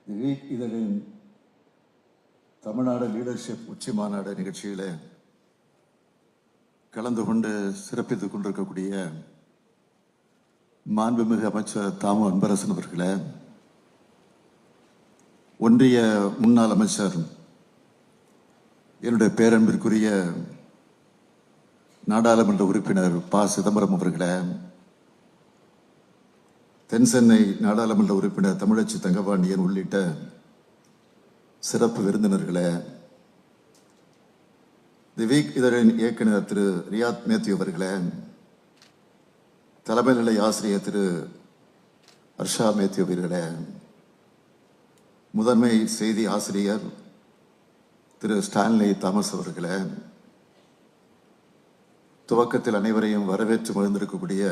இதழின் தமிழ்நாடு லீடர்ஷிப் உச்சி மாநாடு நிகழ்ச்சியில் கலந்து கொண்டு சிறப்பித்துக் கொண்டிருக்கக்கூடிய மாண்புமிகு அமைச்சர் தாமு அன்பரசன் அவர்களே, ஒன்றிய முன்னாள் அமைச்சர் என்னுடைய பேரன்பிற்குரிய நாடாளுமன்ற உறுப்பினர் ப. சிதம்பரம் அவர்களே, தென் சென்னை நாடாளுமன்ற உறுப்பினர் தமிழச்சி தங்கபாண்டியன் உள்ளிட்ட சிறப்பு விருந்தினர்களே, தி வீக் இதழின் இயக்குனர் திரு ரியாத் மேத்யூ அவர்களே, தலைமை நிலை ஆசிரியர் திரு ஹர்ஷா மேத்யூ அவர்களே, முதன்மை செய்தி ஆசிரியர் திரு ஸ்டான்லி தாமஸ் அவர்களே, துவக்கத்தில் அனைவரையும் வரவேற்று மகிழ்ந்திருக்கக்கூடிய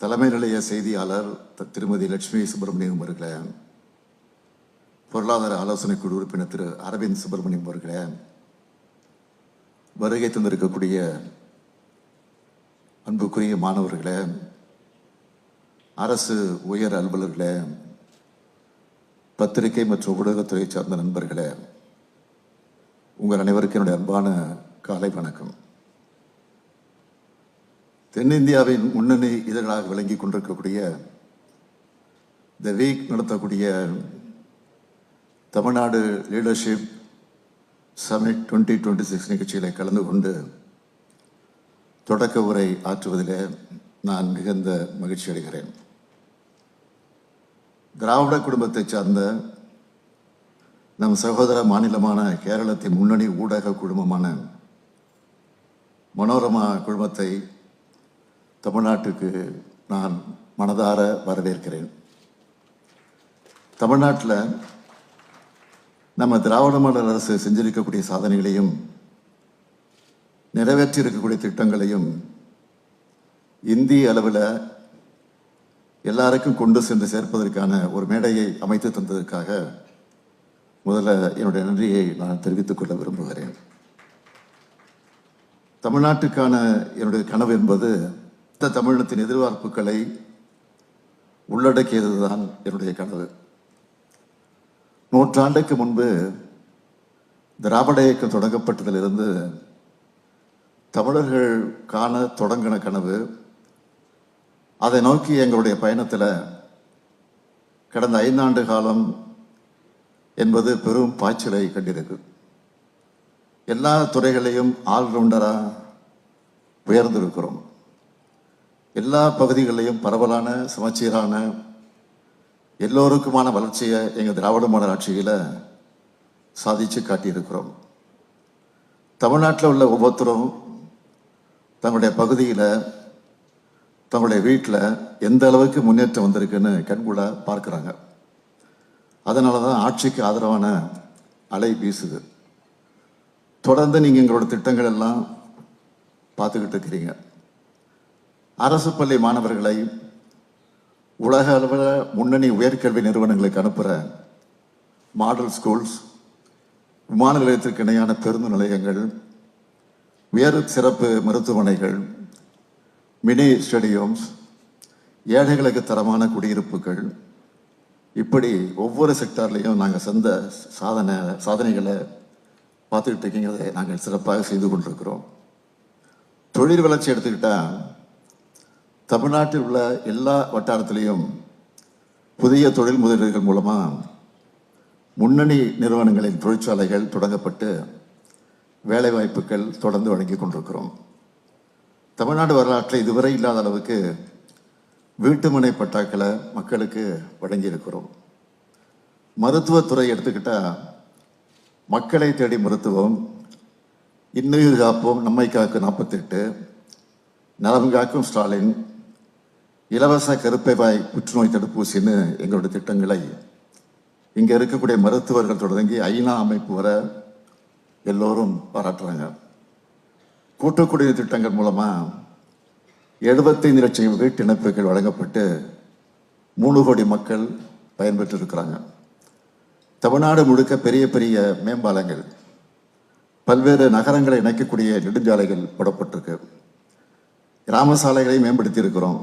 தலைமை நிலைய செய்தியாளர் திருமதி லட்சுமி சுப்பிரமணியம் அவர்களே, பொருளாதார ஆலோசனை குழு உறுப்பினர் திரு அரவிந்த் சுப்பிரமணியம் அவர்களே, வருகை தந்திருக்கக்கூடிய அன்புக்குரிய மாணவர்களே, அரசு உயர் அலுவலர்களே, பத்திரிகை மற்றும் ஊடகத்துறை சார்ந்த நண்பர்களே, உங்கள் அனைவருக்கும் என்னுடைய அன்பான காலை வணக்கம். தென்னிந்தியாவின் முன்னணி இதழாக விளங்கி கொண்டிருக்கக்கூடிய தி வீக் நடத்தக்கூடிய தமிழ்நாடு லீடர்ஷிப் சமிட் 2026 நிகழ்ச்சியில் கலந்து கொண்டு தொடக்க உரை ஆற்றுவதிலே நான் மிகுந்த மகிழ்ச்சி அடைகிறேன். திராவிட குடும்பத்தை சார்ந்த நம் சகோதர மாநிலமான கேரளத்தின் முன்னணி ஊடக குழுமமான மனோரமா குழுமத்தை தமிழ்நாட்டுக்கு நான் மனதார வரவேற்கிறேன். தமிழ்நாட்டில் நம்ம திராவிட மாடல் அரசு செஞ்சிருக்கக்கூடிய சாதனைகளையும் நிறைவேற்றி இருக்கக்கூடிய திட்டங்களையும் இந்திய அளவில் எல்லாருக்கும் கொண்டு சென்று சேர்ப்பதற்கான ஒரு மேடையை அமைத்து தந்ததற்காக முதல்ல என்னுடைய நன்றியை நான் தெரிவித்துக் கொள்ள விரும்புகிறேன். தமிழ்நாட்டுக்கான என்னுடைய கனவு என்பது தமிழினத்தின் எதிர்பார்ப்புகளை உள்ளடக்கியதுதான் என்னுடைய கனவு. நூற்றாண்டுக்கு முன்பு திராவிட இயக்கம் தொடங்கப்பட்டதிலிருந்து தமிழர்கள் காண தொடங்கின கனவு, அதை நோக்கி எங்களுடைய பயணத்தில் கடந்த 5 ஆண்டு காலம் என்பது பெரும் பாய்ச்சலை கண்டிருக்கு. எல்லா துறைகளையும் ஆல்ரவுண்டராக உயர்ந்திருக்கிறோம். எல்லா பகுதிகளிலையும் பரவலான சமச்சீரான எல்லோருக்குமான வளர்ச்சியை எங்கள் திராவிட மாடல் ஆட்சியில் சாதித்து காட்டியிருக்கிறோம். தமிழ்நாட்டில் உள்ள ஒவ்வொருத்தரும் தங்களுடைய பகுதியில் தங்களுடைய வீட்டில் எந்த அளவுக்கு முன்னேற்றம் வந்திருக்குன்னு கண்கூட பார்க்குறாங்க. அதனால தான் ஆட்சிக்கு ஆதரவான அலை வீசுது. தொடர்ந்து நீங்கள் எங்களோட திட்டங்கள் எல்லாம் பார்த்துக்கிட்டு இருக்கிறீங்க. அரசு பள்ளி மாணவர்களை உலக அளவில் முன்னணி உயர்கல்வி நிறுவனங்களுக்கு அனுப்புகிற மாடல் ஸ்கூல்ஸ், விமான நிலையத்திற்கு இணையான பேருந்து நிலையங்கள், உயர் சிறப்பு மருத்துவமனைகள், மினி ஸ்டேடியம்ஸ், ஏழைகளுக்கு தரமான குடியிருப்புகள், இப்படி ஒவ்வொரு செக்டார்லையும் நாங்கள் சாதனைகளை பார்த்துக்கிட்டு இருக்கீங்க. நாங்கள் சிறப்பாக செய்து கொண்டிருக்கிறோம். தொழில் வளர்ச்சி எடுத்துக்கிட்டால் தமிழ்நாட்டில் உள்ள எல்லா வட்டாரத்திலையும் புதிய தொழில் முதலீடுகள் மூலமாக முன்னணி நிறுவனங்களின் தொழிற்சாலைகள் தொடங்கப்பட்டு வேலைவாய்ப்புகள் தொடர்ந்து வழங்கி கொண்டிருக்கிறோம். தமிழ்நாடு வரலாற்றில் இதுவரை இல்லாத அளவுக்கு வீட்டுமனை பட்டாக்களை மக்களுக்கு வழங்கியிருக்கிறோம். மருத்துவத்துறை எடுத்துக்கிட்டால் மக்களை தேடி மருத்துவம், இன்னுயிர் காப்போம் நம்மை காக்கும் 48, நலம் காக்கும் ஸ்டாலின், இலவச கருப்பை வாய் புற்றுநோய் தடுப்பூசின்னு எங்களுடைய திட்டங்களை இங்கே இருக்கக்கூடிய மருத்துவர்கள் தொடங்கி ஐநா அமைப்பு வர எல்லோரும் பாராட்டுறாங்க. கூட்டுக்குடிநீர் திட்டங்கள் மூலமாக 75 லட்சம் வீட்டு இணைப்புகள் வழங்கப்பட்டு 3 கோடி மக்கள் பயன்பெற்று இருக்கிறாங்க. தமிழ்நாடு முழுக்க பெரிய பெரிய மேம்பாலங்கள், பல்வேறு நகரங்களை இணைக்கக்கூடிய நெடுஞ்சாலைகள் போடப்பட்டிருக்கு. கிராம சாலைகளை மேம்படுத்தி இருக்கிறோம்.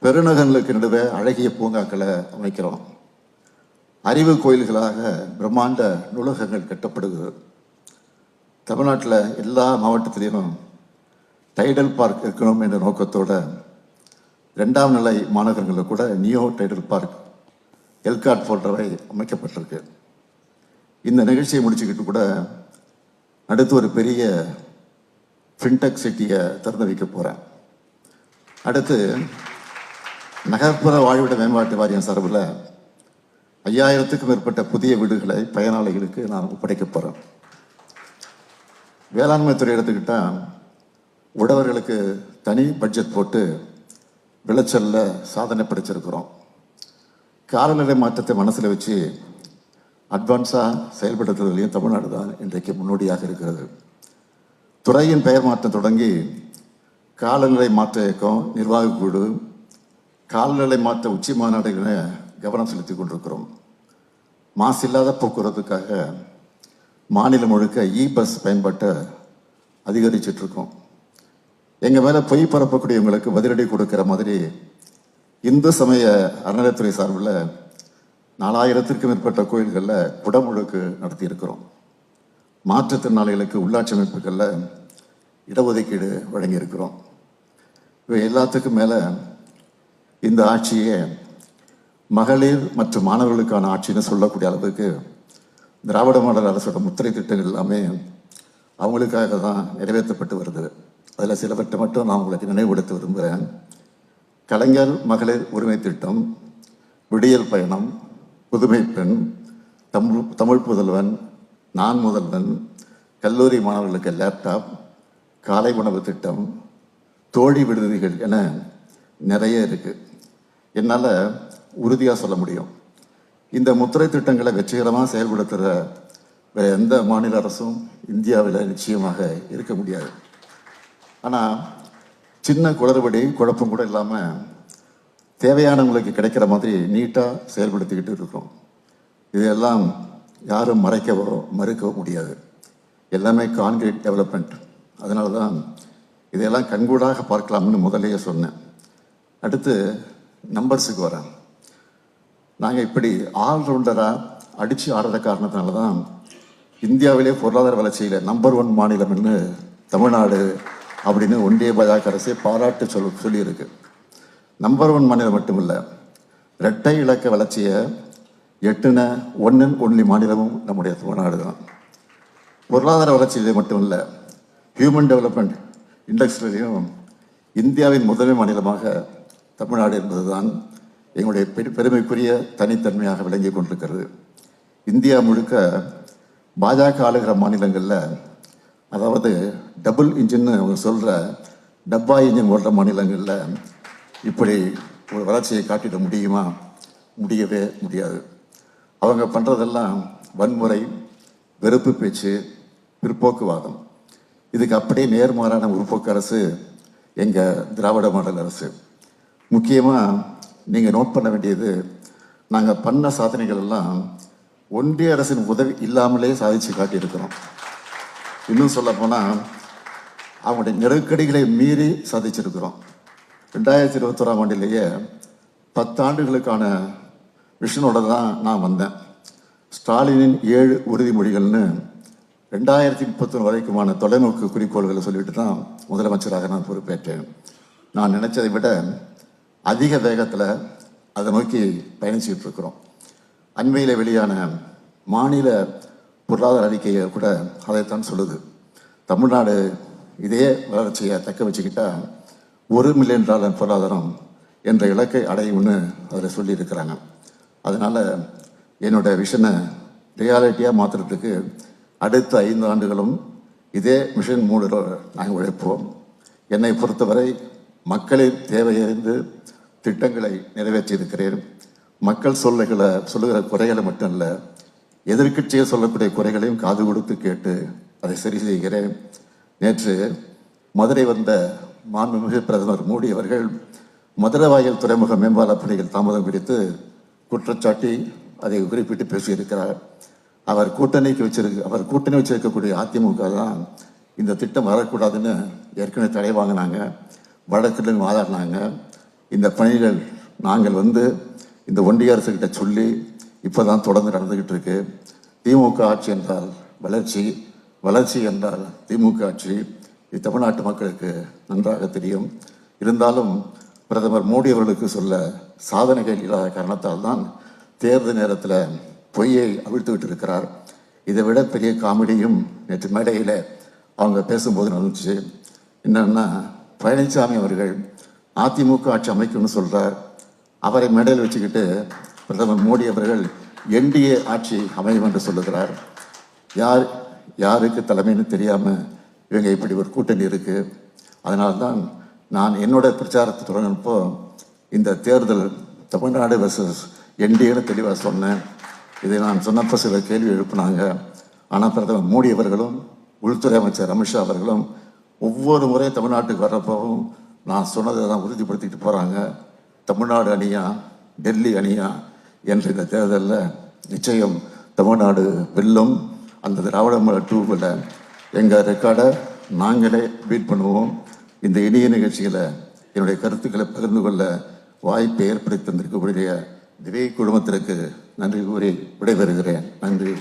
பெருநகர்களுக்கு நடுவே அழகிய பூங்காக்களை அமைக்கிறோம். அறிவு கோயில்களாக பிரம்மாண்ட நூலகங்கள் கட்டப்படுகிறது. தமிழ்நாட்டில் எல்லா மாவட்டத்திலையும் டைடல் பார்க் இருக்கணும் என்ற நோக்கத்தோட 2ஆம் நிலை மாநகரங்களில் கூட நியோ டைடல் பார்க், எல்காட் போன்றவை அமைக்கப்பட்டிருக்கு. இந்த நிகழ்ச்சியை முடிச்சுக்கிட்டு கூட அடுத்து ஒரு பெரிய ஃபின்டெக் சிட்டியை திறந்து வைக்க போகிறேன். அடுத்து நகர்ப்புற வாழ்விட மேம்பாட்டு வாரியம் சார்பில் 5000க்கும் மேற்பட்ட புதிய வீடுகளை பயனாளிகளுக்கு நான் ஒப்படைக்க போகிறேன். வேளாண்மை துறை எடுத்துக்கிட்டால் உழவர்களுக்கு தனி பட்ஜெட் போட்டு விளைச்சல்ல சாதனை படைச்சிருக்கிறோம். காலநிலை மாற்றத்தை மனசில் வச்சு அட்வான்ஸாக செயல்படுத்துவதிலையும் தமிழ்நாடு தான் இன்றைக்கு முன்னோடியாக இருக்கிறது. துறையின் பெயர் மாற்றம் தொடங்கி காலநிலை மாற்ற இயக்கம், நிர்வாகக் குழு, காலநிலை மாற்ற உச்சி மாநாடுகளை கவனம் செலுத்தி கொண்டிருக்கிறோம். மாசில்லாத போக்குவரத்துக்காக மாநிலம் முழுக்க பஸ் பயன்பாட்டை அதிகரிச்சிட்ருக்கோம். எங்கள் மேலே பொய் பரப்பக்கூடியவங்களுக்கு பதிலடி கொடுக்கிற மாதிரி இந்து சமய அறநிலையத்துறை சார்பில் 4000க்கும் மேற்பட்ட கோயில்களில் குடமுழுக்கு நடத்தியிருக்கிறோம். மாற்றுத்திறனாளிகளுக்கு உள்ளாட்சி அமைப்புகளில் இடஒதுக்கீடு வழங்கியிருக்கிறோம். இவை எல்லாத்துக்கும் மேலே இந்த ஆட்சியே மகளிர் மற்றும் மாணவர்களுக்கான ஆட்சின்னு சொல்லக்கூடிய அளவுக்கு திராவிட மாடல் அரசோட முத்திரை திட்டங்கள் எல்லாமே அவங்களுக்காக தான் நிறைவேற்றப்பட்டு வருது. அதில் சிலவற்றை மட்டும் நான் உங்களுக்கு நினைவுபடுத்த விரும்புகிறேன். கலைஞர் மகளிர் உரிமை திட்டம், விடியல் பயணம், புதுமை பெண், தமிழ் புதல்வன், நான் முதல்வன், கல்லூரி மாணவர்களுக்கு லேப்டாப், காலை உணவு திட்டம், தோழி விடுதிகள் என நிறைய இருக்குது. என்னால் உறுதியாக சொல்ல முடியும், இந்த முத்திரை திட்டங்களை வெற்றிகரமாக செயல்படுத்துகிற வேறு எந்த மாநில அரசும் இந்தியாவில் நிச்சயமாக இருக்க முடியாது. ஆனால் சின்ன குளறுபடி குழப்பம் கூட இல்லாமல் தேவையானவங்களுக்கு கிடைக்கிற மாதிரி நீட்டாக செயல்படுத்திக்கிட்டு இருக்கோம். இதெல்லாம் யாரும் மறைக்கவோ மறுக்கவோ முடியாது. எல்லாமே கான்கிரீட் டெவலப்மெண்ட். அதனால தான் இதையெல்லாம் கண்கூடாக பார்க்கலாம்னு முதலையே சொன்னேன். அடுத்து நம்பர்ஸுக்கு வரேன். நாங்கள் இப்படி ஆல்ரவுண்டராக அடித்து ஆடுற காரணத்தினால தான் இந்தியாவிலே பொருளாதார வளர்ச்சியில் நம்பர் 1 மாநிலம்னு தமிழ்நாடு அப்படின்னு ஒன்றிய பாஜக அரசே பாராட்டு சொல்லியிருக்கு. நம்பர் 1 மாநிலம் மட்டும் இல்லை, இரட்டை இலக்க வளர்ச்சியை எட்டுன ஒன் அண்ட் ஒன்லி மாநிலமும் நம்முடைய தமிழ்நாடு தான். பொருளாதார வளர்ச்சியிலே மட்டும் இல்லை, ஹியூமன் டெவலப்மெண்ட் இண்டெக்ஸ்லையும் இந்தியாவின் முதன்மை மாநிலமாக தமிழ்நாடு என்பதுதான் எங்களுடைய பெருமைக்குரிய தனித்தன்மையாக விளங்கி கொண்டிருக்கிறது. இந்தியா முழுக்க பாஜக ஆளுகிற மாநிலங்களில், அதாவது டபுள் இன்ஜின்னு அவங்க சொல்கிற டப்பா இன்ஜின் ஓடுற மாநிலங்களில் இப்படி ஒரு வளர்ச்சியை காட்டிட முடியுமா? முடியவே முடியாது. அவங்க பண்ணுறதெல்லாம் வன்முறை, வெறுப்பு பேச்சு, பிற்போக்குவாதம். இதுக்கு அப்படியே நேர்மாறான முற்போக்கு அரசு எங்கள் திராவிட மாடல் அரசு. முக்கியமாக நீங்கள் நோட் பண்ண வேண்டியது, நாங்கள் பண்ண சாதனைகள் எல்லாம் ஒன்றிய அரசின் உதவி இல்லாமலே சாதித்து காட்டியிருக்கிறோம். இன்னும் சொல்லப்போனால் அவங்களுடைய நெருக்கடிகளை மீறி சாதிச்சிருக்கிறோம். 2021ஆம் ஆண்டிலேயே 10 ஆண்டுகளுக்கான விஷனோட தான் நான் வந்தேன். ஸ்டாலினின் 7 உறுதிமொழிகள்னு 2031 வரைக்குமான தொலைநோக்கு குறிக்கோள்களை சொல்லிட்டு தான் முதலமைச்சராக நான் பொறுப்பேற்றேன். நான் நினைச்சதை விட அதிக வேகத்தில் அதை நோக்கி பயணிச்சுட்டு இருக்கிறோம். அண்மையில் வெளியான மாநில பொருளாதார அறிக்கையை கூட அதைத்தான் சொல்லுது. தமிழ்நாடு இதே வளர்ச்சியை தக்க வச்சுக்கிட்டா $1 மில்லியன் பொருளாதாரம் என்ற இலக்கை அடையும்னு அதில் சொல்லியிருக்கிறாங்க. அதனால் என்னோட விஷனை ரியாலிட்டியாக மாற்றுறதுக்கு அடுத்த 5 ஆண்டுகளும் இதே மிஷன் மூடில் நாங்கள் உழைப்போம். என்னை பொறுத்தவரை மக்களின் தேவையறிந்து திட்டங்களை நிறைவேற்றியிருக்கிறேன். மக்கள் சொல்லுகிற குறைகளை மட்டும் இல்லை, எதிர்க்கட்சியை சொல்லக்கூடிய குறைகளையும் காது கொடுத்து கேட்டு அதை சரி செய்கிறேன். நேற்று மதுரை வந்த மாண்புமிகு பிரதமர் மோடி அவர்கள் மதுரை வாயில் துறைமுக மேம்பால பணிகள் தாமதம் குறித்து குற்றச்சாட்டி அதை குறிப்பிட்டு பேசியிருக்கிறார். அவர் கூட்டணி வச்சிருக்கக்கூடிய அதிமுக தான் இந்த திட்டம் வரக்கூடாதுன்னு ஏற்கனவே தடை வாங்கினாங்க, வழக்குன்னு வாதாடினாங்க. இந்த பணிகள் நாங்கள் இந்த ஒன்றிய அரசுகிட்ட சொல்லி இப்போ தான் தொடர்ந்து நடந்துக்கிட்டு இருக்கு. திமுக ஆட்சி என்றால் வளர்ச்சி, வளர்ச்சி என்றால் திமுக ஆட்சி. இது தமிழ்நாட்டு மக்களுக்கு நன்றாக தெரியும். இருந்தாலும் பிரதமர் மோடி அவர்களுக்கு சொல்ல சாதனைகள் இல்லாத காரணத்தால் தான் தேர்தல் நேரத்தில் பொய்யை அவிழ்த்து விட்டு இருக்கிறார். இதை விட பெரிய காமெடியும் நேற்று மேடையில் அவங்க பேசும்போது நடந்துச்சு. என்னன்னா, பழனிசாமி அவர்கள் அதிமுக ஆட்சி அமைக்கும்னு சொல்றார். அவரை மேடையில் வச்சுக்கிட்டு பிரதமர் மோடி அவர்கள் என்டிஏ ஆட்சி அமையும் என்று சொல்லுகிறார். யாருக்கு தலைமைன்னு தெரியாம இவங்க இப்படி ஒரு கூட்டணி இருக்கு. அதனால்தான் நான் என்னோட பிரச்சாரத்தை தொடங்கினப்போ இந்த தேர்தல் தமிழ்நாடு வெர்சஸ் என்டிஏன்னு தெளிவாக சொன்னேன். இதை நான் சொன்னப்போ சில கேள்வி எழுப்பினாங்க. ஆனால் பிரதமர் மோடி அவர்களும் உள்துறை அமைச்சர் அமித்ஷா அவர்களும் ஒவ்வொரு முறை தமிழ்நாட்டுக்கு வர்றப்பவும் நான் சொன்னதை தான் உறுதிப்படுத்திட்டு போகிறாங்க. தமிழ்நாடு அணியா டெல்லி அணியா என்ற இந்த தேர்தலில் நிச்சயம் தமிழ்நாடு வெல்லும். அந்த திராவிட மாடல் 2வில் எங்கள் ரெக்கார்டை நாங்களே பீட் பண்ணுவோம். இந்த இனிய நிகழ்ச்சியில் என்னுடைய கருத்துக்களை பகிர்ந்து கொள்ள வாய்ப்பை ஏற்படுத்தி தந்திருக்கக்கூடிய திவே குழுமத்திற்கு நன்றி கூறி விடைபெறுகிறேன். நன்றி.